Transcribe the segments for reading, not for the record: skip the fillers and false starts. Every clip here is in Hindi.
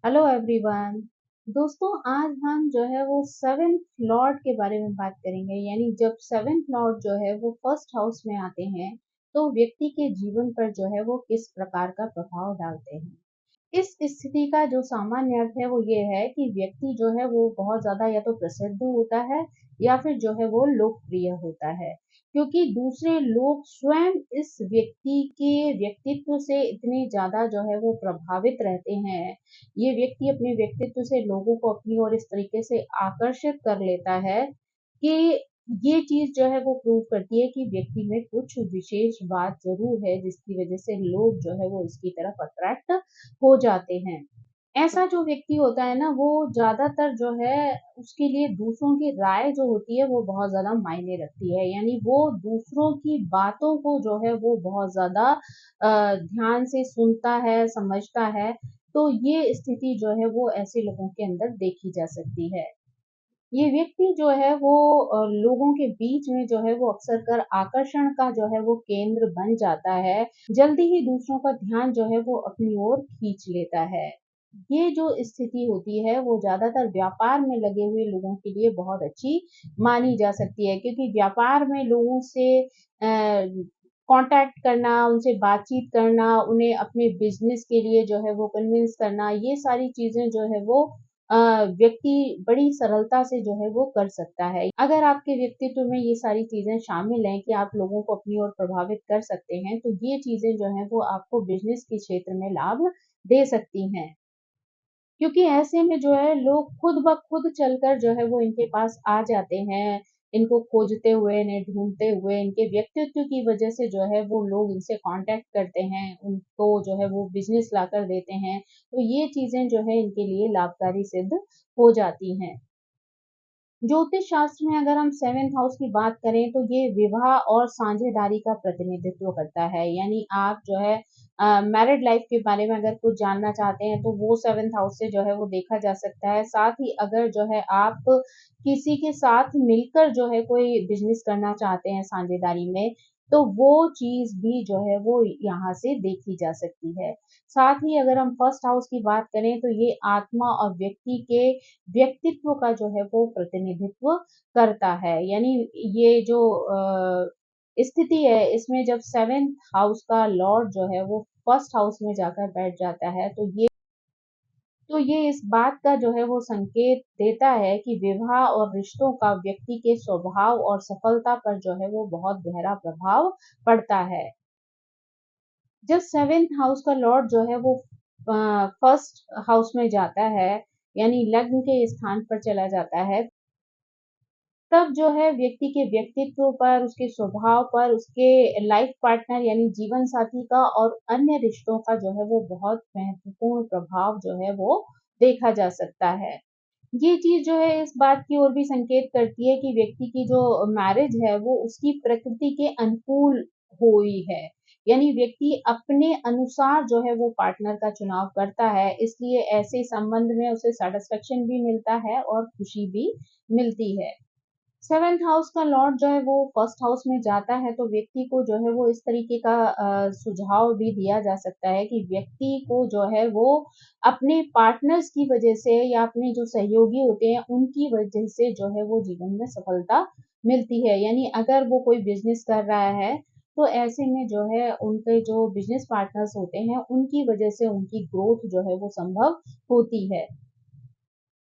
Hello everyone. दोस्तों, आज हम जो है वो सेवेंथ लॉर्ड के बारे में बात करेंगे। यानी जब सेवेंथ लॉर्ड जो है वो फर्स्ट हाउस में आते हैं तो व्यक्ति के जीवन पर जो है वो किस प्रकार का प्रभाव डालते हैं। इस स्थिति का जो सामान्य अर्थ है वो ये है कि व्यक्ति जो है वो बहुत ज्यादा या तो प्रसिद्ध होता है या फिर जो है वो लोकप्रिय होता है, क्योंकि दूसरे लोग स्वयं इस व्यक्ति के व्यक्तित्व से इतने ज्यादा जो है वो प्रभावित रहते हैं। ये व्यक्ति अपने व्यक्तित्व से लोगों को अपनी ओर इस तरीके से आकर्षित कर लेता है कि ये चीज जो है वो प्रूव करती है कि व्यक्ति में कुछ विशेष बात जरूर है जिसकी वजह से लोग जो है वो इसकी तरफ अट्रैक्ट हो जाते हैं। ऐसा जो व्यक्ति होता है ना वो ज्यादातर जो है उसके लिए दूसरों की राय जो होती है वो बहुत ज्यादा मायने रखती है। यानी वो दूसरों की बातों को जो है वो बहुत ज्यादा ध्यान से सुनता है, समझता है। तो ये स्थिति जो है वो ऐसे लोगों के अंदर देखी जा सकती है। ये व्यक्ति जो है वो लोगों के बीच में जो है वो अक्सर कर आकर्षण का जो है वो केंद्र बन जाता है। जल्दी ही दूसरों का ध्यान जो है वो अपनी ओर खींच लेता है। ये जो स्थिति होती है वो ज्यादातर व्यापार में लगे हुए लोगों के लिए बहुत अच्छी मानी जा सकती है, क्योंकि व्यापार में लोगों से कांटेक्ट करना, उनसे बातचीत करना, उन्हें अपने बिजनेस के लिए जो है वो कन्विंस करना, ये सारी चीजें जो है वो व्यक्ति बड़ी सरलता से जो है वो कर सकता है। अगर आपके व्यक्तित्व में ये सारी चीजें शामिल हैं कि आप लोगों को अपनी ओर प्रभावित कर सकते हैं, तो ये चीजें जो है वो आपको बिजनेस के क्षेत्र में लाभ दे सकती हैं। क्योंकि ऐसे में जो है लोग खुद ब खुद चलकर जो है वो इनके पास आ जाते हैं। इनको खोजते हुए, इन्हें ढूंढते हुए, इनके व्यक्तित्व की वजह से जो है वो लोग इनसे कांटेक्ट करते हैं, उनको जो है वो बिजनेस लाकर देते हैं। तो ये चीजें जो है इनके लिए लाभकारी सिद्ध हो जाती हैं। ज्योतिष शास्त्र में अगर हम सेवेंथ हाउस की बात करें तो ये विवाह और साझेदारी का प्रतिनिधित्व करता है। यानी आप जो है मैरिड लाइफ के बारे में अगर कुछ जानना चाहते हैं तो वो सेवेंथ हाउस से जो है वो देखा जा सकता है। साथ ही अगर जो है आप किसी के साथ मिलकर जो है कोई बिजनेस करना चाहते हैं साझेदारी में, तो वो चीज भी जो है वो यहाँ से देखी जा सकती है। साथ ही अगर हम फर्स्ट हाउस की बात करें तो ये आत्मा और व्यक्ति के व्यक्तित्व का जो है वो प्रतिनिधित्व करता है। यानी ये जो स्थिति है इसमें जब सेवेंथ हाउस का लॉर्ड जो है वो फर्स्ट हाउस में जाकर बैठ जाता है तो ये इस बात का जो है वो संकेत देता है कि विवाह और रिश्तों का व्यक्ति के स्वभाव और सफलता पर जो है वो बहुत गहरा प्रभाव पड़ता है। जब सेवेंथ हाउस का लॉर्ड जो है वो फर्स्ट हाउस में जाता है, यानी लग्न के स्थान पर चला जाता है, तब जो है व्यक्ति के व्यक्तित्व पर, उसके स्वभाव पर, उसके लाइफ पार्टनर यानी जीवन साथी का और अन्य रिश्तों का जो है वो बहुत महत्वपूर्ण प्रभाव जो है वो देखा जा सकता है। ये चीज जो है इस बात की ओर भी संकेत करती है कि व्यक्ति की जो मैरिज है वो उसकी प्रकृति के अनुकूल हुई है। यानी व्यक्ति अपने अनुसार जो है वो पार्टनर का चुनाव करता है, इसलिए ऐसे संबंध में उसे सेटिस्फेक्शन भी मिलता है और खुशी भी मिलती है। सेवेंथ हाउस का लॉर्ड जो है वो फर्स्ट हाउस में जाता है तो व्यक्ति को जो है वो इस तरीके का सुझाव भी दिया जा सकता है कि व्यक्ति को जो है वो अपने पार्टनर्स की वजह से या अपने जो सहयोगी होते हैं उनकी वजह से जो है वो जीवन में सफलता मिलती है। यानी अगर वो कोई बिजनेस कर रहा है तो ऐसे में जो है उनके जो बिजनेस पार्टनर्स होते हैं उनकी वजह से उनकी ग्रोथ जो है वो संभव होती है।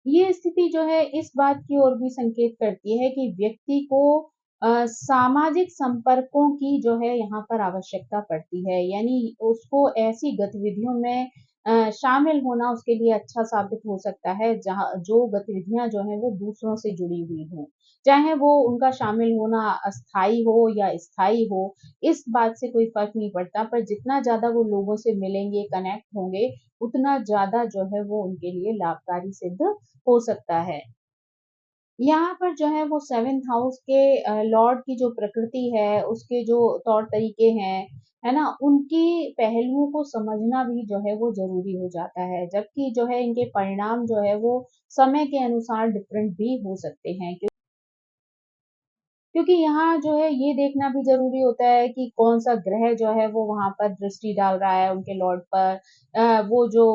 ये स्थिति जो है इस बात की ओर भी संकेत करती है कि व्यक्ति को सामाजिक संपर्कों की जो है यहाँ पर आवश्यकता पड़ती है। यानी उसको ऐसी गतिविधियों में शामिल होना उसके लिए अच्छा साबित हो सकता है जहाँ जो गतिविधियां जो है वो दूसरों से जुड़ी हुई हों, चाहे वो उनका शामिल होना अस्थाई हो या स्थायी हो। इस बात से कोई फर्क नहीं पड़ता, पर जितना ज्यादा वो लोगों से मिलेंगे, कनेक्ट होंगे, उतना ज्यादा जो है वो उनके लिए लाभकारी सिद्ध हो सकता है। यहाँ पर जो है वो सेवेंथ हाउस के लॉर्ड की जो प्रकृति है, उसके जो तौर तरीके हैं, है ना, उनकी पहलुओं को समझना भी जो है वो जरूरी हो जाता है। जबकि जो है इनके परिणाम जो है वो समय के अनुसार डिफरेंट भी हो सकते हैं। क्योंकि यहाँ जो है ये देखना भी ज़रूरी होता है कि कौन-सा ग्रह जो है वो वहाँ पर दृष्टि डाल रहा है उनके लॉर्ड पर। वो जो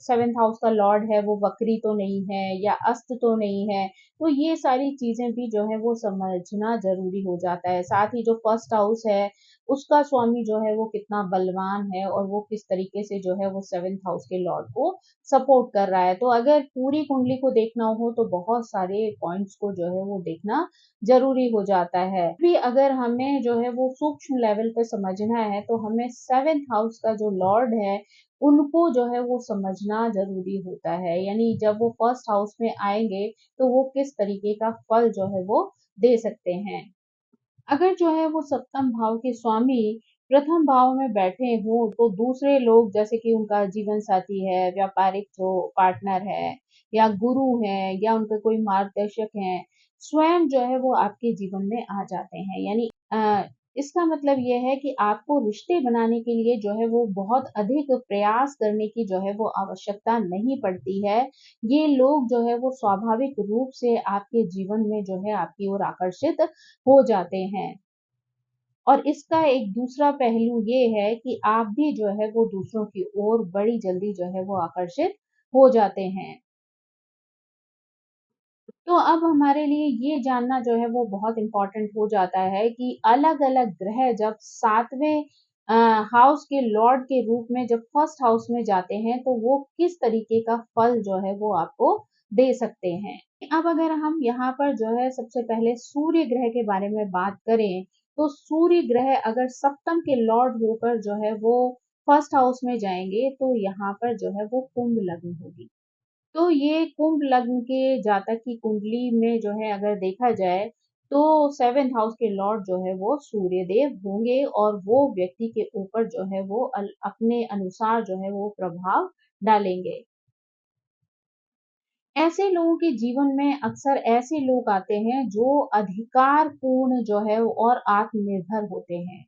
7th हाउस का लॉर्ड है वो वक्री तो नहीं है या अस्त तो नहीं है। तो ये सारी चीज़ें भी जो है वो समझना ज़रूरी हो जाता है। साथ ही जो फर्स्ट हाउस है उसका स्वामी जो है वो कितना बलवान है और वो किस तरीके से जो है वो 7th हाउस के लॉर्ड को सपोर्ट कर रहा है। तो अगर पूरी कुंडली को देखना हो तो बहुत सारे पॉइंट्स को जो है वो देखना ज़रूरी हो जाता है। भी अगर हमें जो है वो सूक्ष्म लेवल पे समझना है तो हमें 7th हाउस का जो लॉर्ड है उनको जो है वो समझना ज़रूरी होता है। यानी जब वो फर्स्ट हाउस में आएँगे तो वो किस तरीके का फल जो है वो दे सकते हैं। अगर जो है वो सप्तम भाव के स्वामी प्रथम भाव में बैठे हों तो दूसरे लोग जैसे कि उनका जीवन साथी है, व्यापारिक जो पार्टनर है या गुरु हैं या उनके कोई मार्गदर्शक हैं, स्वयं जो है वो आपके जीवन में आ जाते हैं। यानी इसका मतलब ये है कि आपको रिश्ते बनाने के लिए जो है वो बहुत अधिक प्रयास करने की जो है वो आवश्यकता नहीं पड़ती है। ये लोग जो है वो स्वाभाविक रूप से आपके जीवन में जो है आपकी ओर आकर्षित हो जाते हैं। और इसका एक दूसरा पहलू ये है कि आप भी जो है वो दूसरों की ओर बड़ी जल्दी जो है वो आकर्षित हो जाते हैं। तो अब हमारे लिए ये जानना जो है वो बहुत इम्पोर्टेंट हो जाता है कि अलग-अलग ग्रह जब 7वें हाउस के लॉर्ड के रूप में जब फर्स्ट हाउस में जाते हैं तो वो किस तरीके का फल जो है वो आपको दे सकते हैं। अब अगर हम यहाँ पर जो है सबसे पहले सूर्य ग्रह के बारे में बात करें, तो सूर्य ग्रह अगर सप्तम के लॉर्ड होकर जो है वो फर्स्ट हाउस में जाएँगे, तो यहाँ पर जो है वो कुंभ लग्न होगी। तो ये कुंभ लग्न के जातक की कुंडली में जो है अगर देखा जाए, तो 7th हाउस के लॉर्ड जो है वो सूर्य देव होंगे और वो व्यक्ति के ऊपर जो है वो अपने अनुसार जो है वो प्रभाव डालेंगे। ऐसे लोगों के जीवन में अक्सर ऐसे लोग आते हैं जो अधिकार पूर्ण जो है और आत्मनिर्भर होते हैं।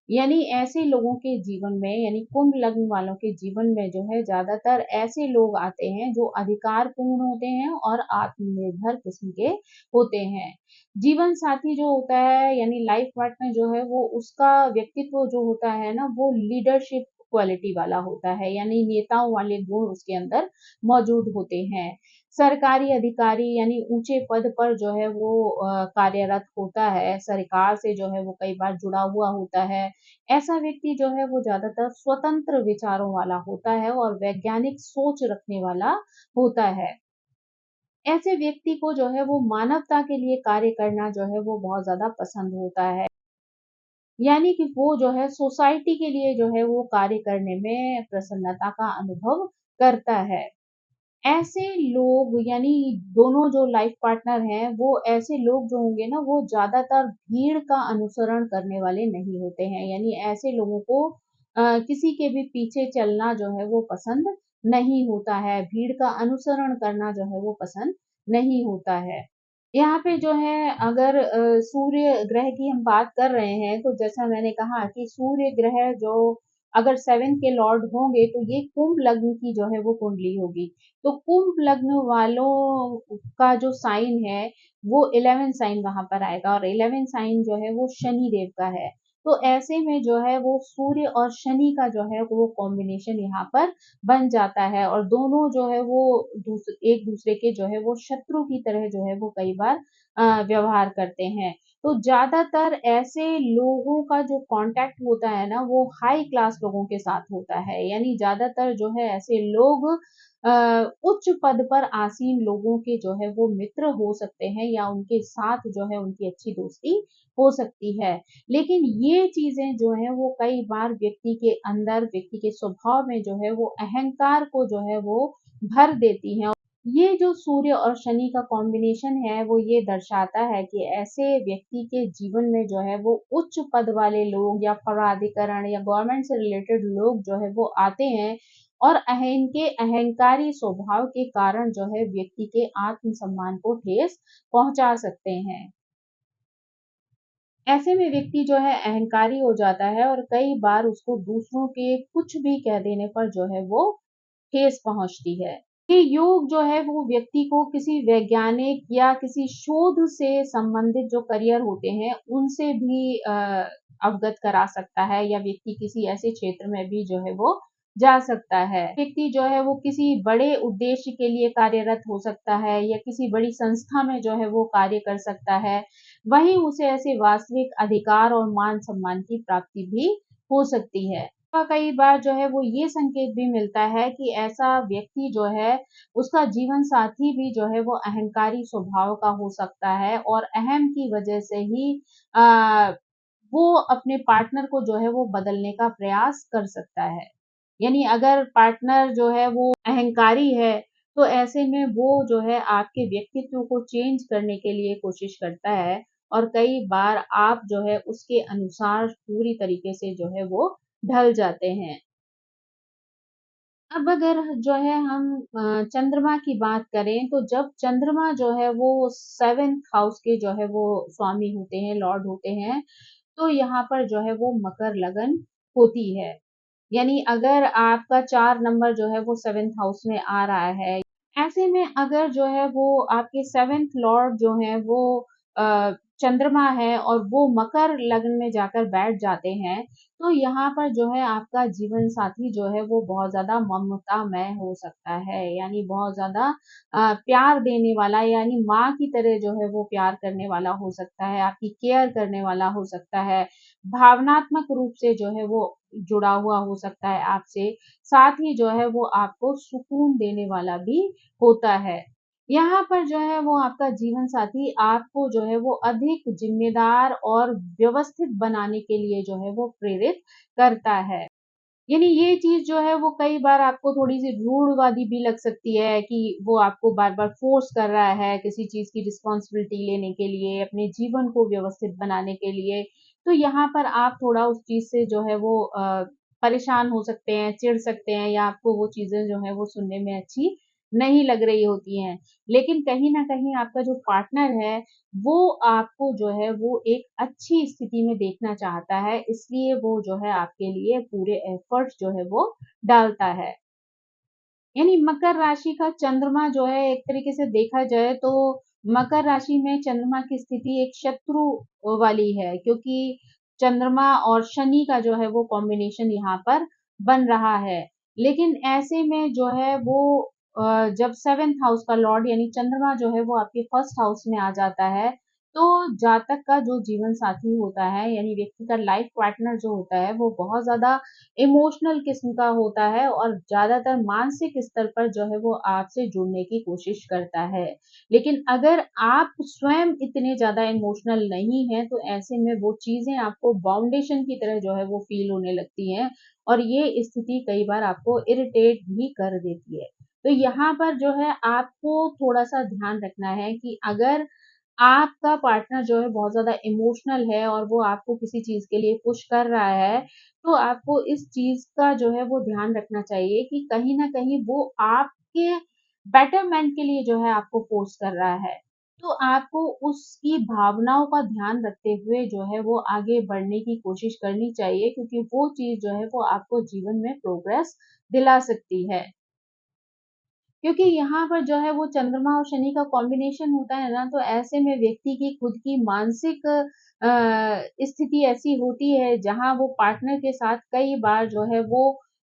यानी ऐसे लोगों के जीवन में यानी कुंभ लग्न वालों के जीवन में जो है ज्यादातर ऐसे लोग आते हैं जो अधिकार पूर्ण होते हैं और आत्मनिर्भर किस्म के होते हैं। जीवन साथी जो होता है यानी लाइफ पार्टनर जो है वो उसका व्यक्तित्व जो होता है ना वो लीडरशिप क्वालिटी वाला होता है यानी नेताओं वाले गुण उसके अंदर मौजूद होते हैं। सरकारी अधिकारी यानी ऊंचे पद पर जो है वो कार्यरत होता है, सरकार से जो है वो कई बार जुड़ा हुआ होता है। ऐसा व्यक्ति जो है वो ज़्यादातर स्वतंत्र विचारों वाला होता है और वैज्ञानिक सोच रखने वाला होता है। ऐसे व्यक्ति को जो है वो मानवता के लिए कार्य करना जो है वो बहुत ज़्यादा पसंद होता है। यानी कि वो जो है सोसाइटी के लिए जो है वो कार्य करने में प्रसन्नता का अनुभव करता है। ऐसे लोग यानी दोनों जो लाइफ पार्टनर हैं, वो ऐसे लोग जो होंगे ना, वो ज़्यादातर भीड़ का अनुसरण करने वाले नहीं होते हैं। यानी ऐसे लोगों को किसी के भी पीछे चलना जो है वो पसंद नहीं होता है। भीड़ का अनुसरण करना जो है वो पसंद नहीं होता है। यहाँ पे जो है अगर सूर्य ग्रह की हम बात कर रहे हैं, तो जैसा मैंने कहा कि सूर्य ग्रह जो अगर 7 के लॉर्ड होंगे, तो ये कुंभ लग्न की जो है वो कुंडली होगी। तो कुंभ लग्न वालों का जो साइन है, वो 11 साइन वहाँ पर आएगा और 11 साइन जो है वो शनि देव का है। तो ऐसे में जो है वो सूर्य और शनि का जो है वो कॉम्बिनेशन यहाँ पर बन जाता है और दोनों जो है वो एक दूसरे के जो है वो शत्रु की तरह जो है वो कई बार व्यवहार करते हैं। तो ज़्यादातर ऐसे लोगों का जो कॉन्टैक्ट होता है ना वो हाई क्लास लोगों के साथ होता है। यानी ज़्यादातर जो है ऐसे लोग अ, उच्च पद पर आसीन लोगों के जो है वो मित्र हो सकते हैं या उनके साथ जो है उनकी अच्छी दोस्ती हो सकती है। लेकिन ये चीज़ें जो हैं वो कई बार व्यक्ति के अंदर, व्यक्ति के स्वभाव में जो है वो अहंकार को जो है वो भर देती हैं। ये जो सूर्य और शनि का कॉम्बिनेशन है वो ये दर्शाता है कि ऐसे व्यक्ति के जीवन में जो है वो उच्च पद वाले लोग या पराधिकरण या गवर्नमेंट से रिलेटेड लोग जो है वो आते हैं और इनके अहंकारी स्वभाव के कारण जो है व्यक्ति के आत्मसम्मान को ठेस पहुंचा सकते हैं। ऐसे में व्यक्ति जो है अहंकारी हो जाता है और कई बार उसको दूसरों के कुछ भी कह देने पर जो है वो ठेस पहुंचती है। ये योग जो है वो व्यक्ति को किसी वैज्ञानिक या किसी शोध से संबंधित जो करियर होते हैं उनसे भी अवगत करा सकता है, या व्यक्ति किसी ऐसे क्षेत्र में भी जो है वो जा सकता है। व्यक्ति जो है वो किसी बड़े उद्देश्य के लिए कार्यरत हो सकता है या किसी बड़ी संस्था में जो है वो कार्य कर सकता है। वहीं उसे ऐसे वास्तविक अधिकार और मान सम्मान की प्राप्ति भी हो सकती है। कई बार जो है वो ये संकेत भी मिलता है कि ऐसा व्यक्ति जो है उसका जीवन साथी भी जो है वो अहंकारी स्वभाव का हो सकता है, और अहम की वजह से ही आ, वो अपने पार्टनर को जो है वो बदलने का प्रयास कर सकता है। यानी अगर पार्टनर जो है वो अहंकारी है, तो ऐसे में वो जो है आपके व्यक्तित्व को चेंज करने के लिए कोशिश करता है, और कई बार आप जो है उसके अनुसार पूरी तरीके से जो है वो ढल जाते हैं। अब अगर जो है हम चंद्रमा की बात करें, तो जब चंद्रमा जो है वो 7th हाउस के जो है वो स्वामी होते हैं, लॉर्ड होते हैं, तो यहाँ पर जो है वो मकर लगन होती है। यानी अगर आपका 4 नंबर जो है वो 7th हाउस में आ रहा है, ऐसे में अगर जो है वो आपके 7th लॉर्ड जो है वो अ, चंद्रमा है और वो मकर लग्न में जाकर बैठ जाते हैं, तो यहाँ पर जो है आपका जीवन साथी जो है वो बहुत ज़्यादा ममतामय हो सकता है। यानी बहुत ज़्यादा प्यार देने वाला, यानी माँ की तरह जो है वो प्यार करने वाला हो सकता है, आपकी केयर करने वाला हो सकता है, भावनात्मक रूप से जो है वो जुड़ा हुआ हो सकता है आपसे, साथ ही जो है वो आपको सुकून देने वाला भी होता है। यहाँ पर जो है वो आपका जीवन साथी आपको जो है वो अधिक ज़िम्मेदार और व्यवस्थित बनाने के लिए जो है वो प्रेरित करता है। यानी ये चीज़ जो है वो कई बार आपको थोड़ी-सी रूढ़वादी भी लग सकती है कि वो आपको बार-बार फ़ोर्स कर रहा है किसी चीज़ की रिस्पॉन्सिबिलिटी लेने के लिए, अपने जीवन को व्यवस्थित बनाने के लिए। तो यहाँ पर आप थोड़ा उस चीज़ से जो है वो परेशान हो सकते हैं, चिढ़ सकते हैं, या आपको वो चीज़ें जो हैं वो सुनने में अच्छी नहीं लग रही होती हैं। लेकिन कहीं न कहीं आपका जो पार्टनर है, वो आपको जो है वो एक अच्छी स्थिति में देखना चाहता है, इसलिए वो जो है आपके लिए पूरे एफर्ट्स जो है वो डालता है। यानी मकर राशि का चंद्रमा जो है, एक तरीके से देखा जाए तो मकर राशि में चंद्रमा की स्थिति एक शत्रु वाली है, क्योंकि चंद्रमा और शनि का जो है वो कॉम्बिनेशन यहाँ पर बन रहा है। लेकिन ऐसे में जो है वो जब 7th हाउस का लॉर्ड यानी चंद्रमा जो है वो आपके फर्स्ट हाउस में आ जाता है, तो जातक का जो जीवन साथी होता है, यानी व्यक्ति का लाइफ पार्टनर जो होता है, वो बहुत ज़्यादा इमोशनल किस्म का होता है और ज़्यादातर मानसिक स्तर पर जो है वो आपसे जुड़ने की कोशिश करता है। लेकिन अगर आप स्वयं इतने ज़्यादा इमोशनल नहीं हैं, तो ऐसे में वो चीज़ें आपको बाउंडेशन की तरह जो है वो फ़ील होने लगती हैं, और ये स्थिति कई बार आपको इरिटेट भी कर देती है। तो यहाँ पर जो है आपको थोड़ा-सा ध्यान रखना है कि अगर आपका पार्टनर जो है बहुत ज़्यादा इमोशनल है और वो आपको किसी चीज़ के लिए पुश कर रहा है, तो आपको इस चीज़ का जो है वो ध्यान रखना चाहिए कि कहीं न कहीं वो आपके बेटरमेंट के लिए जो है आपको फ़ोर्स कर रहा है। तो आपको उसकी भावनाओं का ध्यान रखते हुए जो है वो आगे बढ़ने की कोशिश करनी चाहिए, क्योंकि वो चीज़ जो है वो आपको जीवन में प्रोग्रेस दिला सकती है। क्योंकि यहाँ पर जो है वो चंद्रमा और शनि का कॉम्बिनेशन होता है ना, तो ऐसे में व्यक्ति की खुद की मानसिक स्थिति ऐसी होती है जहाँ वो पार्टनर के साथ कई बार जो है वो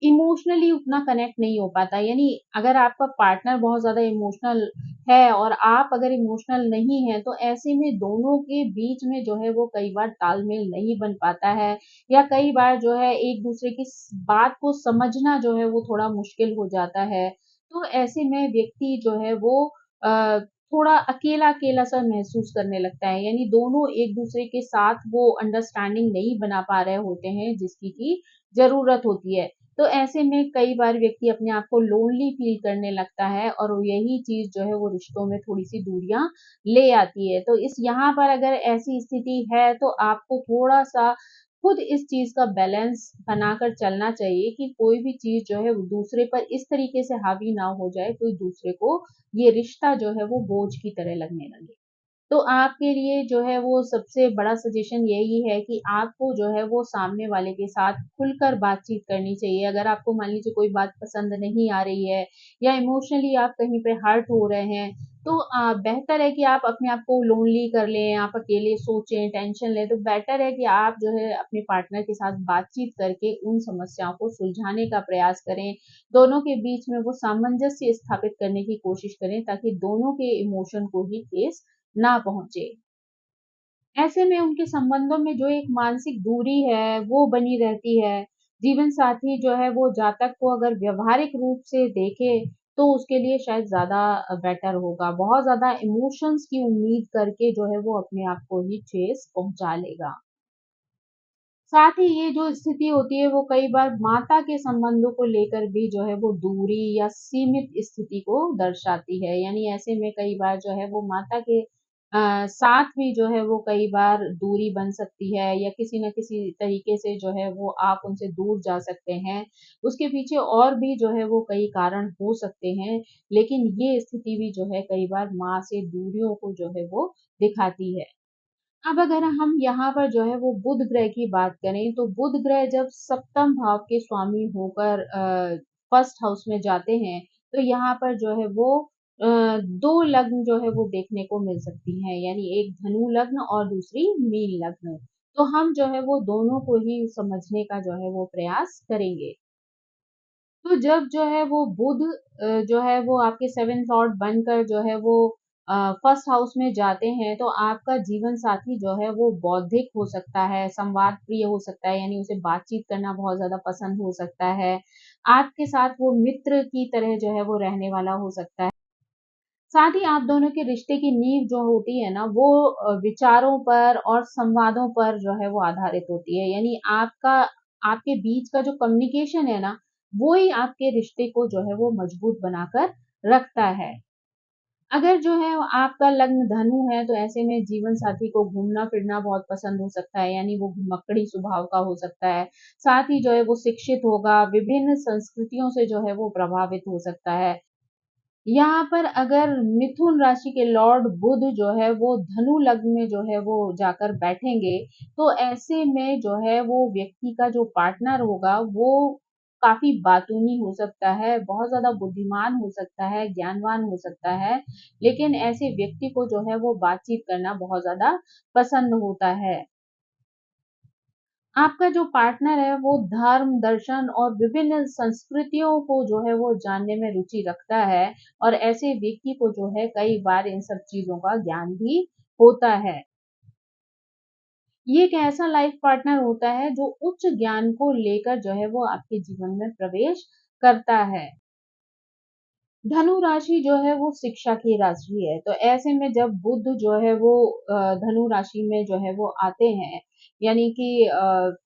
इमोशनली उतना कनेक्ट नहीं हो पाता। यानी अगर आपका पार्टनर बहुत ज़्यादा इमोशनल है और आप अगर इमोशनल नहीं हैं, तो ऐसे में दोनों के बीच में जो है वो कई बार तालमेल नहीं बन पाता है, या कई बार जो है एक-दूसरे की बात को समझना जो है वो थोड़ा मुश्किल हो जाता है। तो ऐसे में व्यक्ति जो है वो थोड़ा अकेला-अकेला सा महसूस करने लगता है, यानी दोनों एक-दूसरे के साथ वो अंडरस्टैंडिंग नहीं बना पा रहे होते हैं जिसकी की ज़रूरत होती है। तो ऐसे में कई बार व्यक्ति अपने आप को लोनली फ़ील करने लगता है, और यही चीज़ जो है वो रिश्तों में थोड़ी-सी दूरियाँ ले आती है। तो इस यहाँ पर अगर ऐसी स्थिति है, तो आपको थोड़ा-सा खुद इस चीज़ का बैलेंस बनाकर चलना चाहिए कि कोई भी चीज़ जो है वो दूसरे पर इस तरीके से हावी ना हो जाए, कोई दूसरे को ये रिश्ता जो है वो बोझ की तरह लगने लगे। तो आपके लिए जो है वो सबसे बड़ा सजेशन यही है कि आपको जो है वो सामने वाले के साथ खुलकर बातचीत करनी चाहिए। अगर आपको मान लीजिए कोई बात पसंद नहीं आ रही है या इमोशनली आप कहीं पे हर्ट हो रहे हैं, तो बेहतर है कि आप अपने आप को लोनली कर लें, आप अकेले सोचें, टेंशन लें, तो बेटर है कि आप जो है अपने पार्टनर के साथ बातचीत करके उन समस्याओं को सुलझाने का प्रयास करें। दोनों के बीच में वो सामंजस्य स्थापित करने की कोशिश करें ताकि दोनों के इमोशन को ही ठेस ना पहुंचे। ऐसे में उनके संबंधों में जो एक मानसिक दूरी है, वो बनी रहती है। जीवन साथी जो है वो जातक को अगर व्यावहारिक रूप से देखे, तो उसके लिए शायद ज़्यादा बेटर होगा। बहुत ज़्यादा इमोशंस की उम्मीद करके जो है वो अपने आप को ही ठेस पहुँचा लेगा। साथ ही ये जो स्थिति होती है वो कई बार माता के संबंधों को लेकर भी जो है वो दूरी या सीमित स्थिति को दर्शाती है। यानी ऐसे में कई बार जो है वो माता के साथ भी जो है वो कई बार दूरी बन सकती है या किसी न किसी तरीके से जो है वो आप उनसे दूर जा सकते हैं। उसके पीछे और भी जो है वो कई कारण हो सकते हैं, लेकिन ये स्थिति भी जो है कई बार माँ से दूरियों को जो है वो दिखाती है। अब अगर हम यहाँ पर जो है वो बुध ग्रह की बात करें, तो बुध ग्रह जब सप्तम भाव के स्वामी होकर फर्स्ट हाउस में जाते हैं, तो यहाँ पर जो है वो 2 लग्न जो है वो देखने को मिल सकती हैं, यानी एक धनु लग्न और दूसरी मीन लग्न। तो हम जो है वो दोनों को ही समझने का जो है वो प्रयास करेंगे। तो जब जो है वो बुध जो है वो आपके 7th लॉर्ड बनकर जो है वो फर्स्ट हाउस में जाते हैं, तो आपका जीवन साथी जो है वो बौद्धिक हो सकता है, संवाद प्रिय हो सकता है, यानी उसे बातचीत करना बहुत ज़्यादा पसंद हो सकता है। आपके साथ वो मित्र की तरह जो है वो रहने वाला हो सकता है। साथ ही आप दोनों के रिश्ते की नींव जो होती है ना, वो विचारों पर और संवादों पर जो है वो आधारित होती है। यानी आपके बीच का जो कम्युनिकेशन है ना, वो ही आपके रिश्ते को जो है वो मजबूत बनाकर रखता है। अगर जो है आपका लग्न धनु है, तो ऐसे में जीवन साथी को घूमना-फिरना बहुत पसंद हो सकता है, यानी वो घुमक्कड़ी स्वभाव का हो सकता है। साथ ही जो है वो शिक्षित होगा, विभिन्न संस्कृतियों से जो है वो प्रभावित हो सकता है। यहाँ पर अगर मिथुन राशि के लॉर्ड बुध जो है वो धनु लग्न में जो है वो जाकर बैठेंगे, तो ऐसे में जो है वो व्यक्ति का जो पार्टनर होगा वो काफ़ी बातूनी हो सकता है, बहुत ज़्यादा बुद्धिमान हो सकता है, ज्ञानवान हो सकता है, लेकिन ऐसे व्यक्ति को जो है वो बातचीत करना बहुत ज़्यादा पसंद होता है। आपका जो पार्टनर है वो धर्म, दर्शन और विभिन्न संस्कृतियों को जो है वो जानने में रुचि रखता है और ऐसे व्यक्ति को जो है कई बार इन सब चीज़ों का ज्ञान भी होता है। ये एक ऐसा लाइफ पार्टनर होता है जो उच्च ज्ञान को लेकर जो है वो आपके जीवन में प्रवेश करता है। धनु राशि जो है वो शिक्षा की राशि है, तो ऐसे में जब बुध जो है वो धनु राशि में जो है वो आते हैं, यानी कि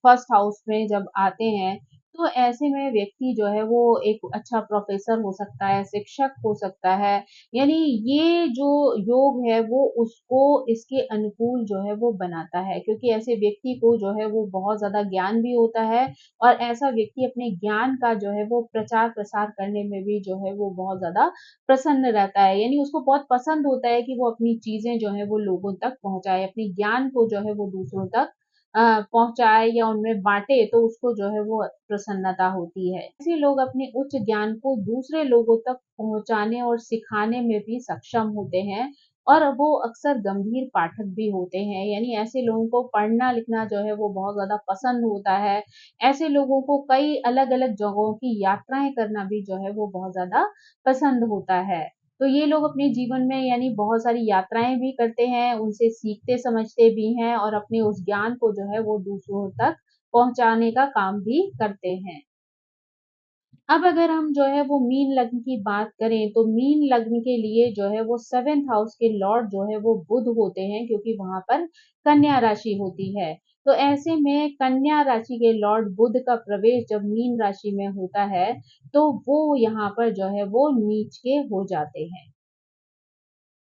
फर्स्ट हाउस में जब आते हैं, तो ऐसे में व्यक्ति जो है वो एक अच्छा प्रोफेसर हो सकता है, शिक्षक हो सकता है, यानी ये जो योग है वो उसको इसके अनुकूल जो है वो बनाता है, क्योंकि ऐसे व्यक्ति को जो है वो बहुत ज़्यादा ज्ञान भी होता है और ऐसा व्यक्ति अपने ज्ञान का जो है वो प्रचार-प्रसार करने में भी जो है वो बहुत ज़्यादा प्रसन्न रहता है। यानी उसको बहुत पसंद होता है कि वो अपनी चीज़ें जो हैं वो लोगों तक पहुँचाए, अपने ज्ञान को जो है वो दूसरों तक पहुँचाए या उनमें बाँटे, तो उसको जो है वो प्रसन्नता होती है। ऐसे लोग अपने उच्च ज्ञान को दूसरे लोगों तक पहुँचाने और सिखाने में भी सक्षम होते हैं और वो अक्सर गंभीर पाठक भी होते हैं। यानी ऐसे लोगों को पढ़ना-लिखना जो है वो बहुत ज़्यादा पसंद होता है। ऐसे लोगों को कई अलग-अलग जगहों की यात्राएँ करना भी जो है वो बहुत ज़्यादा पसंद होता है। तो ये लोग अपने जीवन में यानी बहुत सारी यात्राएँ भी करते हैं, उनसे सीखते समझते भी हैं और अपने उस ज्ञान को जो है वो दूसरों तक पहुँचाने का काम भी करते हैं। अब अगर हम जो है वो मीन लग्न की बात करें, तो मीन लग्न के लिए जो है वो 7th हाउस के लॉर्ड जो है वो बुध होते हैं, क्योंकि वहाँ पर कन्या राशि होती है। तो ऐसे में कन्या राशि के लॉर्ड बुध का प्रवेश जब मीन राशि में होता है, तो वो यहाँ पर जो है वो नीच के हो जाते हैं।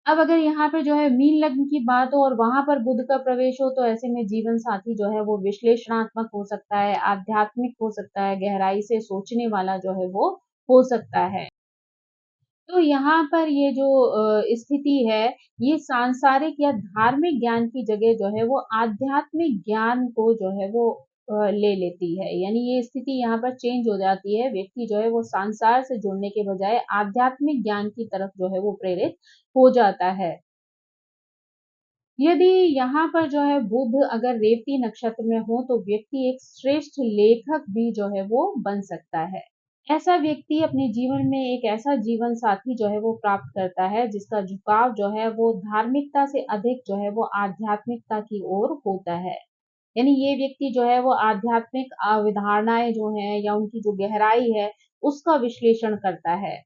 अब अगर यहाँ पे जो है मीन लग्न की बात हो और वहाँ पर बुध का प्रवेश हो, तो ऐसे में जीवन साथी जो है वो विश्लेषणात्मक हो सकता है, आध्यात्मिक हो सकता है, गहराई से सोचने वाला जो है वो हो सकता है। तो यहाँ पर ये जो स्थिति है, ये सांसारिक या धार्मिक ज्ञान की जगह जो है वो आध्यात्मिक ज्ञान को जो है वो ले लेती है। यानी ये स्थिति यहाँ पर चेंज हो जाती है, व्यक्ति जो है वो संसार से जुड़ने के बजाय आध्यात्मिक ज्ञान की तरफ जो है वो प्रेरित हो जाता है। यदि यहाँ पर जो है बुध अगर रेवती नक्षत्र में हो तो व्यक्ति एक श्रेष्ठ लेखक भी जो है वो बन सकता है। ऐसा व्यक्ति अपने जीवन में एक ऐसा जीवन साथी जो है वो प्राप्त करता है जिसका झुकाव जो है वो धार्मिकता से अधिक जो है वो आध्यात्मिकता की ओर होता है। यानी ये व्यक्ति जो है वो आध्यात्मिक अवधारणाएं जो हैं या उनकी जो गहराई है उसका विश्लेषण करता है।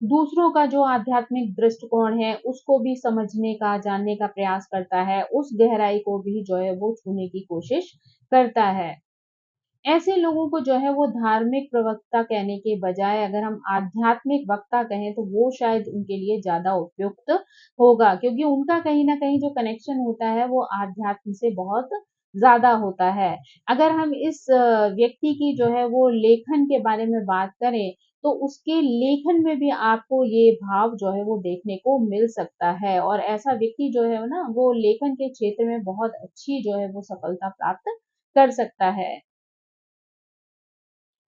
दूसरों का जो आध्यात्मिक दृष्टिकोण है उसको भी समझने का, जानने का प्रयास करता है, उस गहराई को भी जो है वो छूने की कोशिश करता है। ऐसे लोगों को जो है वो धार्मिक प्रवक्ता कहने के बजाय अगर हम आध्यात्मिक वक्ता कहें तो वो शायद उनके लिए ज़्यादा उपयुक्त होगा, क्योंकि उनका कहीं न कहीं जो कनेक्शन होता है वो आध्यात्म से बहुत ज़्यादा होता है। अगर हम इस व्यक्ति की जो है वो लेखन के बारे में बात करें, तो उसके लेखन में भी आपको ये भाव जो है वो देखने को मिल सकता है, और ऐसा व्यक्ति जो है ना वो लेखन के क्षेत्र में बहुत अच्छी जो है वो सफलता प्राप्त कर सकता है।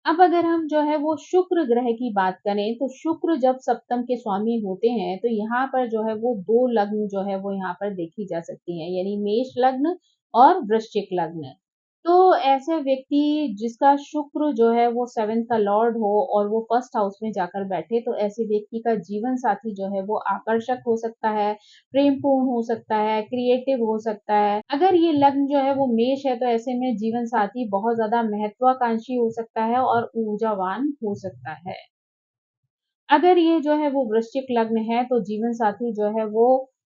अब अगर हम जो है वो शुक्र ग्रह की बात करें तो शुक्र जब सप्तम के स्वामी होते हैं तो यहाँ पर जो है वो 2 लग्न जो है वो यहाँ पर देखी जा सकती हैं, यानी मेष लग्न और वृश्चिक लग्न। तो ऐसे व्यक्ति जिसका शुक्र जो है वो 7th का लॉर्ड हो और वो फर्स्ट हाउस में जाकर बैठे तो ऐसे व्यक्ति का जीवन साथी जो है वो आकर्षक हो सकता है, प्रेमपूर्ण हो सकता है, क्रिएटिव हो सकता है। अगर ये लग्न जो है वो मेष है तो ऐसे में जीवन साथी बहुत ज़्यादा महत्वाकांक्षी हो सकता है और ऊर्जावान हो सकता है। अगर ये जो है वो वृश्चिक लग्न है तो जीवन साथी जो है वो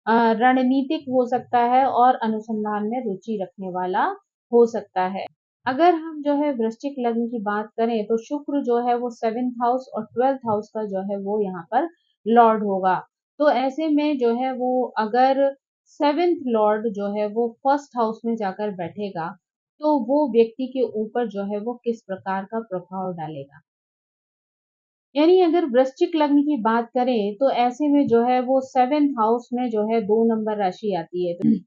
रणनीतिक हो सकता है और अनुसंधान में रुचि रखने वाला हो सकता है। अगर हम जो है वृश्चिक लग्न की बात करें तो शुक्र जो है वो 7th हाउस और 12th हाउस का जो है वो यहाँ पर लॉर्ड होगा। तो ऐसे में जो है वो अगर 7th लॉर्ड जो है वो फर्स्ट हाउस में जाकर बैठेगा, तो वो व्यक्ति के ऊपर जो है वो किस प्रकार का प्रभाव डालेगा। यानी अगर वृश्चिक लग्न की बात करें तो ऐसे में जो है वो 7th हाउस में जो है 2 नंबर राशि आती है।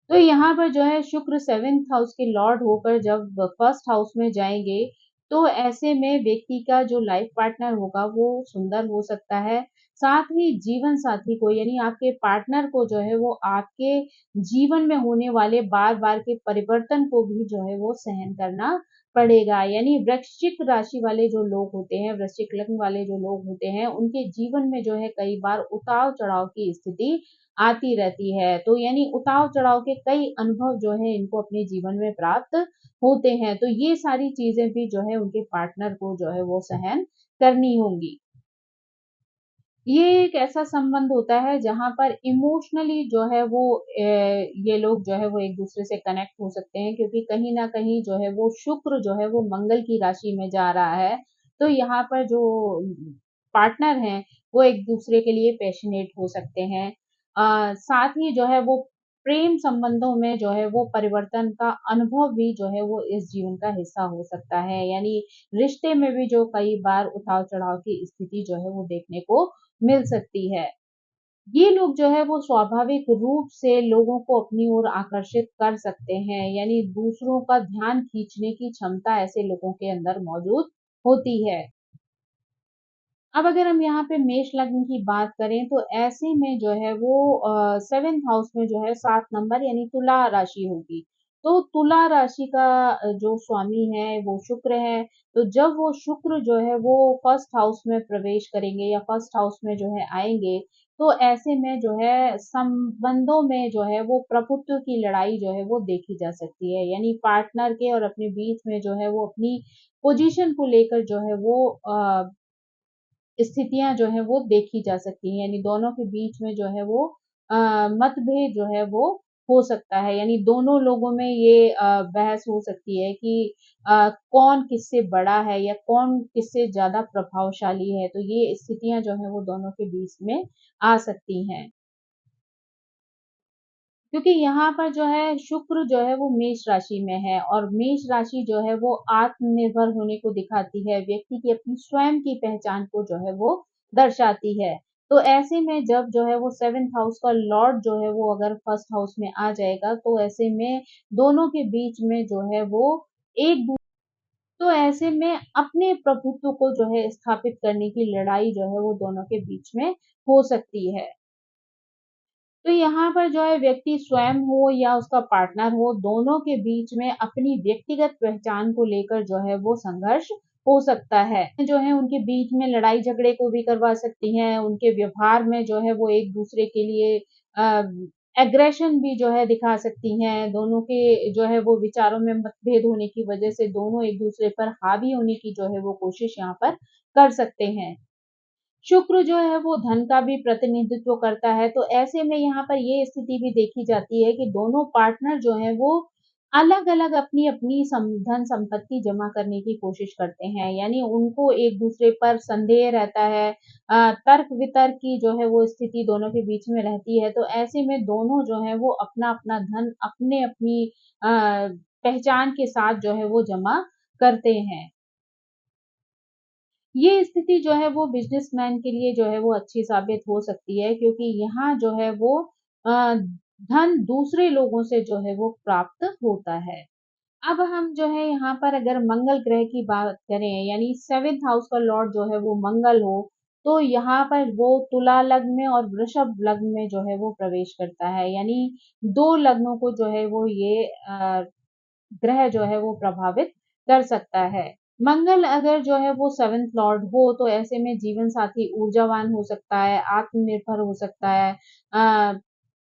तो यहाँ पर जो है शुक्र 7th हाउस के लॉर्ड होकर जब फर्स्ट हाउस में जाएँगे, तो ऐसे में व्यक्ति का जो लाइफ पार्टनर होगा वो सुंदर हो सकता है। साथ ही जीवन साथी को यानी आपके पार्टनर को जो है वो आपके जीवन में होने वाले बार-बार के परिवर्तन को भी जो है वो सहन करना पड़ेगा। यानी वृश्चिक राशि वाले जो लोग होते हैं, वृश्चिक लग्न वाले जो लोग होते हैं, उनके जीवन में जो है कई बार उतार-चढ़ाव की स्थिति आती रहती है। तो यानी उतार-चढ़ाव के कई अनुभव जो है इनको अपने जीवन में प्राप्त होते हैं। तो ये सारी चीज़ें भी जो है उनके पार्टनर को जो है वो सहन करनी होंगी। ये एक ऐसा संबंध होता है जहाँ पर इमोशनली जो है वो ये लोग जो है वो एक-दूसरे से कनेक्ट हो सकते हैं, क्योंकि कहीं न कहीं जो है वो शुक्र जो है वो मंगल की राशि में जा रहा है। तो यहाँ पर जो पार्टनर हैं, वो एक-दूसरे के लिए पैशनेट हो सकते हैं। साथ ही जो है वो प्रेम संबंधों में जो है वो परिवर्तन का अनुभव भी जो है वो इस जीवन का हिस्सा हो सकता है। यानी रिश्ते में भी जो कई बार उतार-चढ़ाव की स्थिति जो है वो देखने को मिल सकती है। ये लोग जो है वो स्वाभाविक रूप से लोगों को अपनी ओर आकर्षित कर सकते हैं, यानी दूसरों का ध्यान खींचने की क्षमता ऐसे लोगों के अंदर मौजूद होती है। अब अगर हम यहाँ पे मेष लग्न की बात करें तो ऐसे में जो है वो 7th हाउस में जो है 7 नंबर यानी तुला राशि होगी। तो तुला राशि का जो स्वामी है वो शुक्र है। तो जब वो शुक्र जो है वो फर्स्ट हाउस में प्रवेश करेंगे या फर्स्ट हाउस में जो है आएँगे, तो ऐसे में जो है संबंधों में जो है वो प्रभुत्व की लड़ाई जो है वो देखी जा सकती है। यानी पार्टनर के और अपने बीच में जो है वो अपनी पोज़ीशन को लेकर जो है वो स्थितियाँ जो हैं वो देखी जा सकती हैं, यानी दोनों के बीच में जो है वो अ, मतभेद जो है वो हो सकता है, यानी दोनों लोगों में ये बहस हो सकती है कि कौन किससे बड़ा है या कौन किससे ज़्यादा प्रभावशाली है, तो ये स्थितियाँ जो हैं वो दोनों के बीच में आ सकती हैं। क्योंकि यहाँ पर जो है शुक्र जो है वो मेष राशि में है और मेष राशि जो है वो आत्मनिर्भर होने को दिखाती है, व्यक्ति की अपनी स्वयं की पहचान को जो है वो दर्शाती है। तो ऐसे में जब जो है वो 7th हाउस का लॉर्ड जो है वो अगर फर्स्ट हाउस में आ जाएगा, तो ऐसे में दोनों के बीच में जो है वो एक तो ऐसे में अपने प्रभुत्व को जो है स्थापित करने की लड़ाई जो है वो दोनों के बीच में हो सकती है। तो यहाँ पर जो है व्यक्ति स्वयं हो या उसका पार्टनर हो, दोनों के बीच में अपनी व्यक्तिगत पहचान को लेकर जो है वो संघर्ष हो सकता है। जो है उनके बीच में लड़ाई झगड़े को भी करवा सकती हैं, उनके व्यवहार में जो है वो एक दूसरे के लिए एग्रेशन भी जो है दिखा सकती हैं। दोनों के जो है वो विचारों में मतभेद होने की वजह से दोनों एक दूसरे पर हावी होने की जो है वो कोशिश यहाँ पर कर सकते हैं। शुक्र जो है वो धन का भी प्रतिनिधित्व करता है, तो ऐसे में यहाँ पर ये स्थिति भी देखी जाती है कि दोनों पार्टनर जो हैं वो अलग-अलग अपनी-अपनी धन संपत्ति जमा करने की कोशिश करते हैं। यानी उनको एक-दूसरे पर संदेह रहता है, तर्क-वितर्क की जो है वो स्थिति दोनों के बीच में रहती है। तो ऐसे में दोनों जो है वो अपना-अपना धन अपने-अपनी पहचान के साथ जो है वो जमा करते हैं। ये स्थिति जो है वो बिज़नेसमैन के लिए जो है वो अच्छी साबित हो सकती है, क्योंकि यहाँ जो है वो धन दूसरे लोगों से जो है वो प्राप्त होता है। अब हम जो है यहाँ पर अगर मंगल ग्रह की बात करें, यानी 7th हाउस का लॉर्ड जो है वो मंगल हो, तो यहाँ पर वो तुला लग्न में और वृषभ लग्न में जो है वो प्रवेश करता है। यानी 2 लग्नों को जो है वो ये ग्रह जो है वो प्रभावित कर सकता है। मंगल अगर जो है वो 7th लॉर्ड हो, तो ऐसे में जीवन साथी ऊर्जावान हो सकता है, आत्मनिर्भर हो सकता है, अ,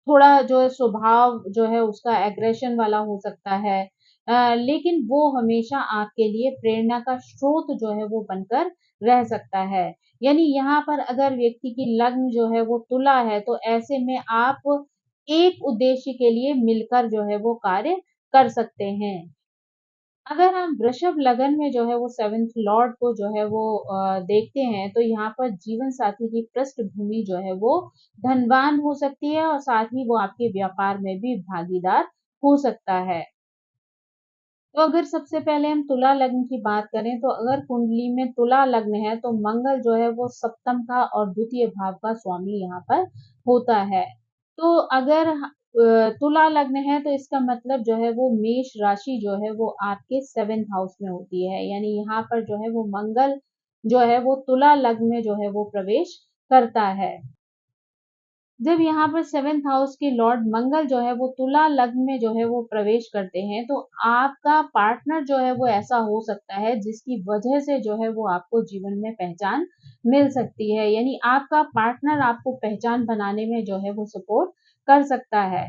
थोड़ा जो है स्वभाव जो है उसका एग्रेशन वाला हो सकता है। लेकिन वो हमेशा आपके लिए प्रेरणा का स्रोत जो है वो बनकर रह सकता है। यानी यहाँ पर अगर व्यक्ति की लग्न जो है वो तुला है, तो ऐसे में आप एक उद्देश्य के लिए मिलकर जो है वो कार्य कर सकते हैं। अगर हम वृषभ लगन में जो है वो 7th लॉर्ड को जो है वो देखते हैं, तो यहाँ पर जीवन साथी की पृष्ठभूमि जो है वो धनवान हो सकती है और साथ ही वो आपके व्यापार में भी भागीदार हो सकता है। तो अगर सबसे पहले हम तुला लग्न की बात करें, तो अगर कुंडली में तुला लग्न है, तो मंगल जो है वो सप्तम का और द्वितीय भाव का स्वामी यहाँ पर होता है। तो अगर तुला लग्न है, तो इसका मतलब जो है वो मेष राशि जो है वो आपके 7th हाउस में होती है। यानी यहाँ पर जो है वो मंगल जो है वो तुला लग्न में जो है वो प्रवेश करता है। जब यहाँ पर 7th हाउस के लॉर्ड मंगल जो है वो तुला लग्न में जो है वो प्रवेश करते हैं, तो आपका पार्टनर जो है वो ऐसा हो सकता है जिसकी वजह से जो है वो आपको जीवन में पहचान मिल सकती है। यानी आपका पार्टनर आपको पहचान बनाने में जो है वो सपोर्ट कर सकता है।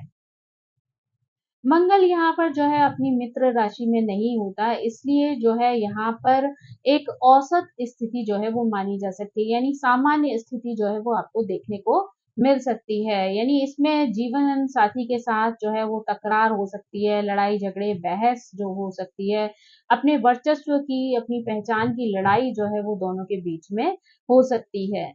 मंगल यहाँ पर जो है अपनी मित्र राशि में नहीं होता, इसलिए जो है यहाँ पर एक औसत स्थिति जो है वो मानी जा सकती है, यानी सामान्य स्थिति जो है वो आपको देखने को मिल सकती है। यानी इसमें जीवन साथी के साथ जो है वो तकरार हो सकती है, लड़ाई झगड़े, बहस जो हो सकती है, अपने वर्चस्व की, अपनी पहचान की लड़ाई जो है वो दोनों के बीच में हो सकती है।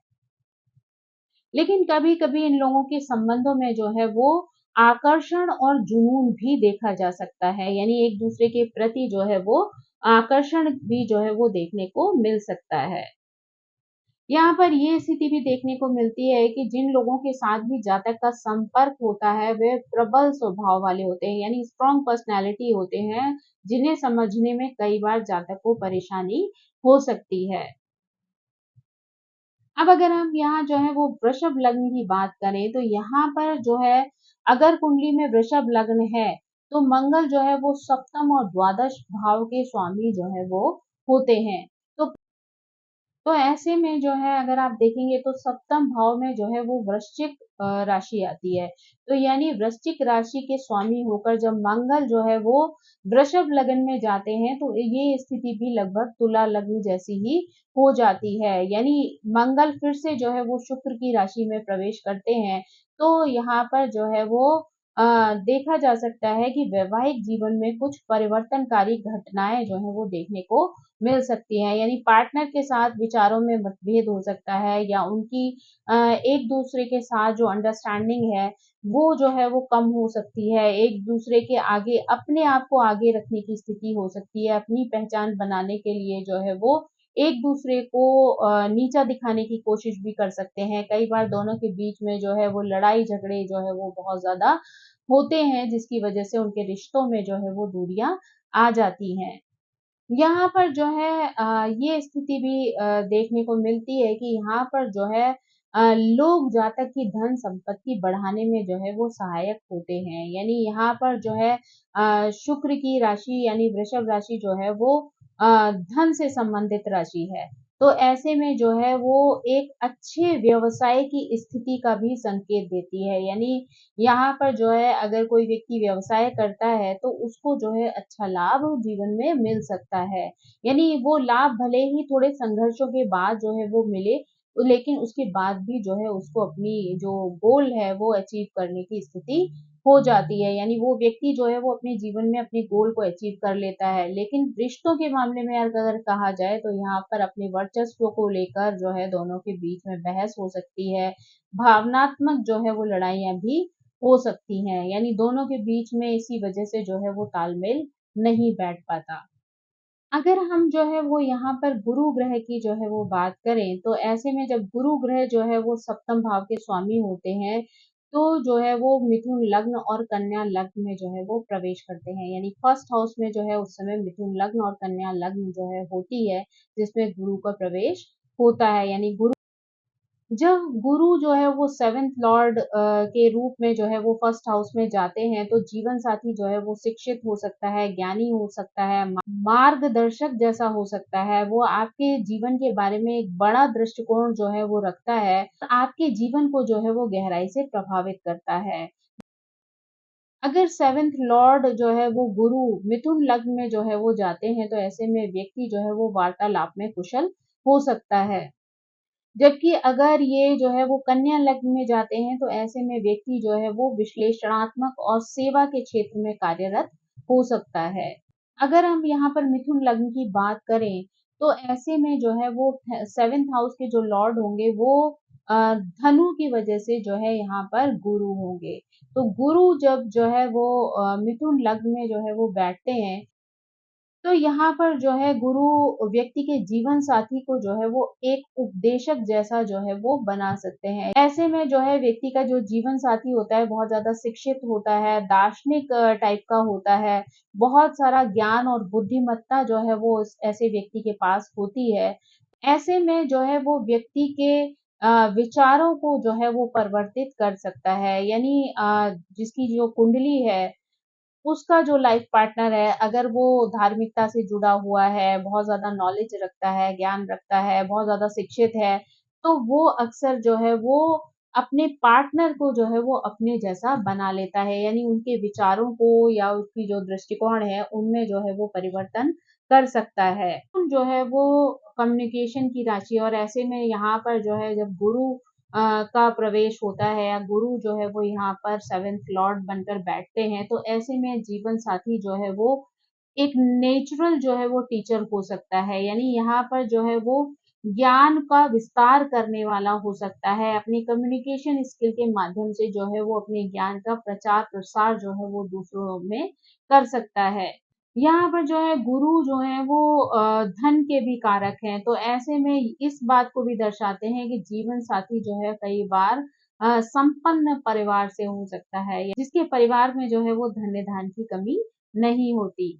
लेकिन कभी-कभी इन लोगों के संबंधों में जो है वो आकर्षण और जुनून भी देखा जा सकता है, यानी एक-दूसरे के प्रति जो है वो आकर्षण भी जो है वो देखने को मिल सकता है। यहाँ पर ये स्थिति भी देखने को मिलती है कि जिन लोगों के साथ भी जातक का संपर्क होता है, वे प्रबल स्वभाव वाले होते हैं, यानी स्ट्रॉन्ग पर्सनैलिटी होते हैं, जिन्हें समझने में कई बार जातक को परेशानी हो सकती है। अब अगर हम यहाँ जो है वो वृषभ लग्न की बात करें, तो यहाँ पर जो है अगर कुंडली में वृषभ लग्न है, तो मंगल जो है वो सप्तम और द्वादश भाव के स्वामी जो है वो होते हैं। तो ऐसे में जो है अगर आप देखेंगे, तो सप्तम भाव में जो है वो वृश्चिक राशि आती है। तो यानी वृश्चिक राशि के स्वामी होकर जब मंगल जो है वो वृषभ लग्न में जाते हैं, तो ये स्थिति भी लगभग तुला लग्न जैसी ही हो जाती है। यानी मंगल फिर से जो है वो शुक्र की राशि में प्रवेश करते हैं। तो यहाँ पर जो है वो देखा जा सकता है कि वैवाहिक जीवन में कुछ परिवर्तनकारी घटनाएँ जो हैं वो देखने को मिल सकती हैं। यानी पार्टनर के साथ विचारों में मतभेद हो सकता है, या उनकी एक-दूसरे के साथ जो अंडरस्टैंडिंग है, वो जो है वो कम हो सकती है। एक-दूसरे के आगे अपने आप को आगे रखने की स्थिति हो सकती है, अपनी पहचान बनाने के लिए जो है वो एक दूसरे को नीचा दिखाने की कोशिश भी कर सकते हैं। कई बार दोनों के बीच में जो है वो लड़ाई झगड़े जो है वो बहुत ज़्यादा होते हैं, जिसकी वजह से उनके रिश्तों में जो है वो दूरियाँ आ जाती हैं। यहाँ पर जो है ये स्थिति भी देखने को मिलती है कि यहाँ पर जो है लोग जातक की धन संपत्ति बढ़ाने में जो है वो सहायक होते हैं। यानी यहाँ पर जो है शुक्र की राशि यानी वृषभ राशि जो है वो धन से संबंधित राशि है। तो ऐसे में जो है वो एक अच्छे व्यवसाय की स्थिति का भी संकेत देती है। यानी यहाँ पर जो है अगर कोई व्यक्ति व्यवसाय करता है तो उसको जो है अच्छा लाभ जीवन में मिल सकता है। यानी वो लाभ भले ही थोड़े संघर्षों के बाद जो है वो मिले, लेकिन उसके बाद भी जो है उसको अपनी जो गोल है वो अचीव करने की स्थिति हो जाती है। यानी वो व्यक्ति जो है वो अपने जीवन में अपने गोल को अचीव कर लेता है। लेकिन रिश्तों के मामले में अगर कहा जाए तो यहाँ पर अपने वर्चस्व को लेकर जो है दोनों के बीच में बहस हो सकती है। भावनात्मक जो है वो लड़ाइयाँ भी हो सकती हैं। यानी दोनों के बीच में इसी वजह से जो है वो तालमेल नहीं बैठ पाता। अगर हम जो है वो यहाँ पर गुरु ग्रह की जो है वो बात करें, तो ऐसे में जब गुरु ग्रह जो है वो सप्तम भाव के स्वामी होते हैं, तो जो है वो मिथुन लग्न और कन्या लग्न में जो है वो प्रवेश करते हैं। यानी फर्स्ट हाउस में जो है उस समय मिथुन लग्न और कन्या लग्न जो है होती है, जिसमें गुरु का प्रवेश होता है। यानी गुरु जब गुरु जो है वो सेवेंथ लॉर्ड के रूप में जो है वो फर्स्ट हाउस में जाते हैं, तो जीवन साथी जो है वो शिक्षित हो सकता है, ज्ञानी हो सकता है, मार्गदर्शक जैसा हो सकता है। वो आपके जीवन के बारे में एक बड़ा दृष्टिकोण जो है वो रखता है, आपके जीवन को जो है वो गहराई से प्रभावित करता है। अगर सेवेंथ लॉर्ड जो है वो गुरु मिथुन लग्न में जो है वो जाते हैं, तो ऐसे में व्यक्ति जो है वो वार्तालाप में कुशल हो सकता है। जबकि अगर ये जो है वो कन्या लग्न में जाते हैं, तो ऐसे में व्यक्ति जो है वो विश्लेषणात्मक और सेवा के क्षेत्र में कार्यरत हो सकता है। अगर हम यहाँ पर मिथुन लग्न की बात करें, तो ऐसे में जो है वो सेवेंथ हाउस के जो लॉर्ड होंगे वो धनु की वजह से जो है यहाँ पर गुरु होंगे। तो गुरु जब जो है वो मिथुन लग्न में जो है वो बैठते हैं, तो यहाँ पर जो है गुरु व्यक्ति के जीवन साथी को जो है वो एक उपदेशक जैसा जो है वो बना सकते हैं। ऐसे में जो है व्यक्ति का जो जीवन साथी होता है बहुत ज़्यादा शिक्षित होता है, दार्शनिक टाइप का होता है, बहुत सारा ज्ञान और बुद्धिमत्ता जो है वो ऐसे व्यक्ति के पास होती है। ऐसे में जो है वो व्यक्ति के विचारों को जो है वो परिवर्तित कर सकता है। यानी जिसकी जो कुंडली है उसका जो लाइफ पार्टनर है, अगर वो धार्मिकता से जुड़ा हुआ है, बहुत ज़्यादा नॉलेज रखता है, ज्ञान रखता है, बहुत ज़्यादा शिक्षित है, तो वो अक्सर जो है वो अपने पार्टनर को जो है वो अपने जैसा बना लेता है। यानी उनके विचारों को या उसकी जो दृष्टिकोण है, उनमें जो है वो परिवर्तन कर सकता है। जो है वो कम्युनिकेशन की राशि और ऐसे में यहाँ पर जो है जब गुरु का प्रवेश होता है या गुरु जो है वो यहाँ पर सेवेंथ लॉर्ड बनकर बैठते हैं, तो ऐसे में जीवन साथी जो है वो एक नेचुरल जो है वो टीचर हो सकता है। यानी यहाँ पर जो है वो ज्ञान का विस्तार करने वाला हो सकता है। अपनी कम्युनिकेशन स्किल के माध्यम से जो है वो अपने ज्ञान का प्रचार-प्रसार जो है वो दूसरों में कर सकता है। यहाँ पर जो है गुरु जो है वो धन के भी कारक हैं, तो ऐसे में इस बात को भी दर्शाते हैं कि जीवन साथी जो है कई बार संपन्न परिवार से हो सकता है, जिसके परिवार में जो है वो धन्य-धान्य की कमी नहीं होती।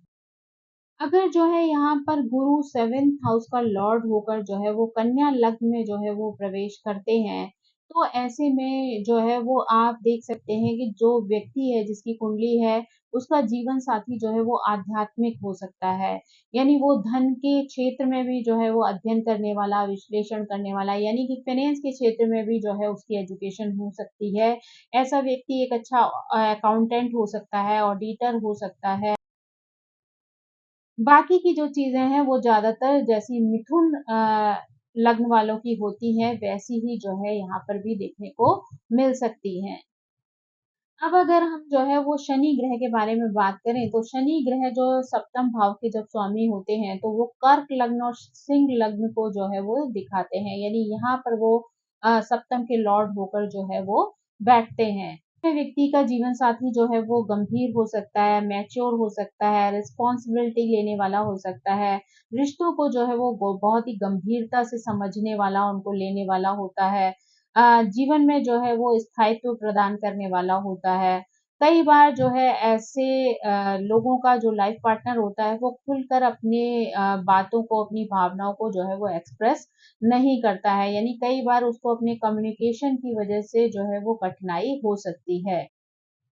अगर जो है यहाँ पर गुरु सेवेंथ हाउस का लॉर्ड होकर जो है वो कन्या लग्न में जो है वो प्रवेश करते हैं, तो ऐसे में जो है वो आप देख सकते हैं कि जो व्यक्ति है जिसकी कुंडली है, उसका जीवन साथी जो है वो आध्यात्मिक हो सकता है। यानी वो धन के क्षेत्र में भी जो है वो अध्ययन करने वाला, विश्लेषण करने वाला यानी कि फाइनेंस के क्षेत्र में भी जो है उसकी एजुकेशन हो सकती है। ऐसा व्यक्ति एक अच्छा अकाउंटेंट हो सकता है, ऑडिटर हो सकता है। बाकी की जो चीज़ें हैं वो ज़्यादातर जैसी मिथुन लग्न वालों की होती हैं, वैसी ही जो है यहाँ पर भी देखने को मिल सकती हैं। अब अगर हम जो है वो शनि ग्रह के बारे में बात करें, तो शनि ग्रह जो सप्तम भाव के जब स्वामी होते हैं, तो वो कर्क लग्न और सिंह लग्न को जो है वो दिखाते हैं। यानी यहाँ पर वो सप्तम के लॉर्ड होकर जो है वो बैठते हैं। व्यक्ति का जीवन साथी जो है वो गंभीर हो सकता है, मैच्योर हो सकता है, रिस्पॉन्सिबिलिटी लेने वाला हो सकता है, रिश्तों को जो है वो बहुत ही गंभीरता से समझने वाला, उनको लेने वाला होता है। जीवन में जो है वो स्थायित्व प्रदान करने वाला होता है। कई बार जो है ऐसे लोगों का जो लाइफ पार्टनर होता है वो खुलकर अपने बातों को, अपनी भावनाओं को जो है वो एक्सप्रेस नहीं करता है, यानी कई बार उसको अपने कम्युनिकेशन की वजह से जो है वो कठिनाई हो सकती है।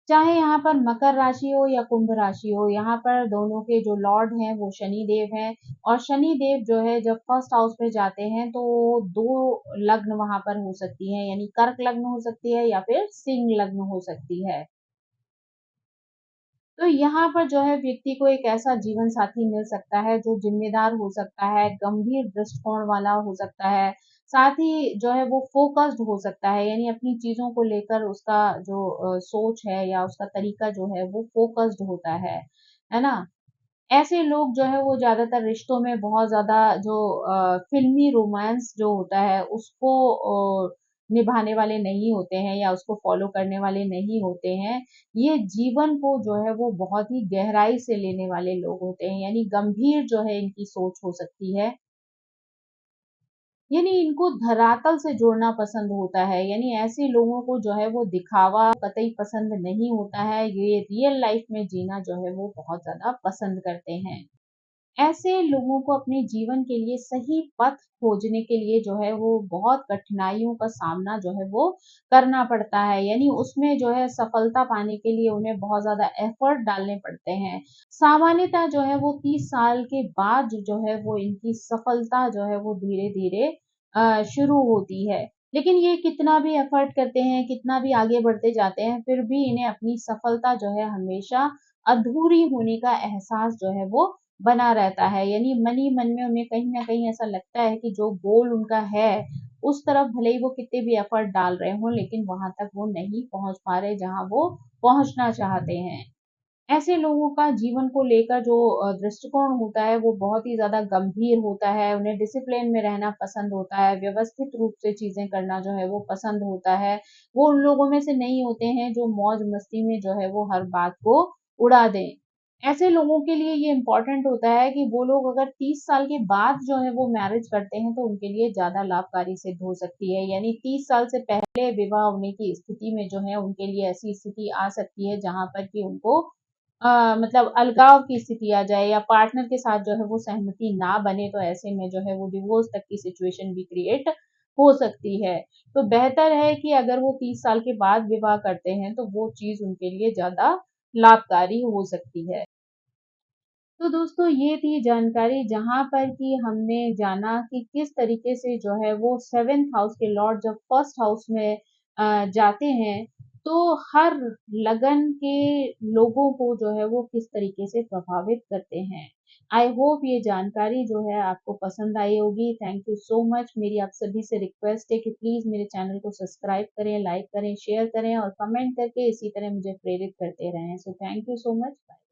चाहे यहाँ पर मकर राशि हो या कुंभ राशि हो, यहाँ पर दोनों के जो लॉर्ड हैं वो शनि देव हैं, और शनि देव जो है जब फर्स्ट हाउस में जाते हैं तो 2 लग्न वहाँ पर हो सकती हैं, यानी कर्क लग्न हो सकती है या फिर सिंह लग्न हो सकती है। तो यहाँ पर जो है व्यक्ति को एक ऐसा जीवन साथी मिल सकता है जो ज़िम्मेदार हो सकता है, गंभीर दृष्टिकोण वाला हो सकता है, साथ ही जो है वो फ़ोकस्ड हो सकता है, यानी अपनी चीज़ों को लेकर उसका जो सोच है या उसका तरीका जो है वो फ़ोकस्ड होता है ना? ऐसे लोग जो है वो ज़्यादातर रिश्तों में बहुत ज़्यादा जो फ़िल्मी रोमांस जो होता है उसको निभाने वाले नहीं होते हैं या उसको फ़ॉलो करने वाले नहीं होते हैं। ये जीवन को जो है वो बहुत ही गहराई से लेने वाले लोग होते हैं, यानी गंभीर जो है इनकी सोच हो सकती है। यानी इनको धरातल से जोड़ना पसंद होता है, यानी ऐसे लोगों को जो है वो दिखावा कतई पसंद नहीं होता है। ये रियल लाइफ़ में जीना जो है वो बहुत ज़्यादा पसंद करते हैं। ऐसे लोगों को अपने जीवन के लिए सही पथ खोजने के लिए जो है वो बहुत कठिनाइयों का सामना जो है वो करना पड़ता है, यानी उसमें जो है सफलता पाने के लिए उन्हें बहुत ज़्यादा एफर्ट डालने पड़ते हैं। सामान्यतः जो है वो 30 साल के बाद जो है वो इनकी सफलता जो है वो धीरे-धीरे शुरू होती है। लेकिन ये कितना भी एफर्ट करते हैं, कितना भी आगे बढ़ते जाते हैं, फिर भी इन्हें अपनी सफलता जो है हमेशा अधूरी होने का एहसास जो है वो बना रहता है, यानी मन ही मन में उन्हें कहीं न कहीं ऐसा लगता है कि जो गोल उनका है, उस तरफ भले ही वो कितने भी एफर्ट डाल रहे हों, लेकिन वहाँ तक वो नहीं पहुँच पा रहे जहाँ वो पहुँचना चाहते हैं। ऐसे लोगों का जीवन को लेकर जो दृष्टिकोण होता है, वो बहुत ही ज़्यादा गंभीर होता है, उन्हें डिसिप्लिन में रहना पसंद होता है, व्यवस्थित रूप से चीज़ें करना जो है वो पसंद होता है। वो उन लोगों में से नहीं होते हैं जो मौज-मस्ती में जो है वो हर बात को उड़ा दें। ऐसे लोगों के लिए ये इम्पोर्टेंट होता है कि वो लोग अगर 30 साल के बाद जो है वो मैरिज करते हैं तो उनके लिए ज़्यादा लाभकारी सिद्ध हो सकती है। यानी 30 साल से पहले विवाह होने की स्थिति में जो है उनके लिए ऐसी स्थिति आ सकती है जहाँ पर कि उनको मतलब अलगाव की स्थिति आ जाए या पार्टनर के साथ जो है वो सहमति ना बने, तो ऐसे में जो है वो डिवोर्स तक की सिचुएशन भी क्रिएट हो सकती है। तो बेहतर है कि अगर वो 30 साल के बाद विवाह करते हैं तो वो चीज़ उनके लिए ज़्यादा लाभकारी हो सकती है। तो दोस्तों ये थी जानकारी जहाँ पर कि हमने जाना कि किस तरीके से जो है वो 7th हाउस के लॉर्ड जब फर्स्ट हाउस में जाते हैं तो हर लगन के लोगों को जो है वो किस तरीके से प्रभावित करते हैं। आई होप ये जानकारी जो है आपको पसंद आई होगी। Thank you so much. मेरी आप सभी से रिक्वेस्ट है कि प्लीज़ मेरे चैनल को सब्सक्राइब करें, लाइक करें, शेयर करें और कमेंट करके इसी तरह मुझे प्रेरित करते रहें। So thank you so much. Bye.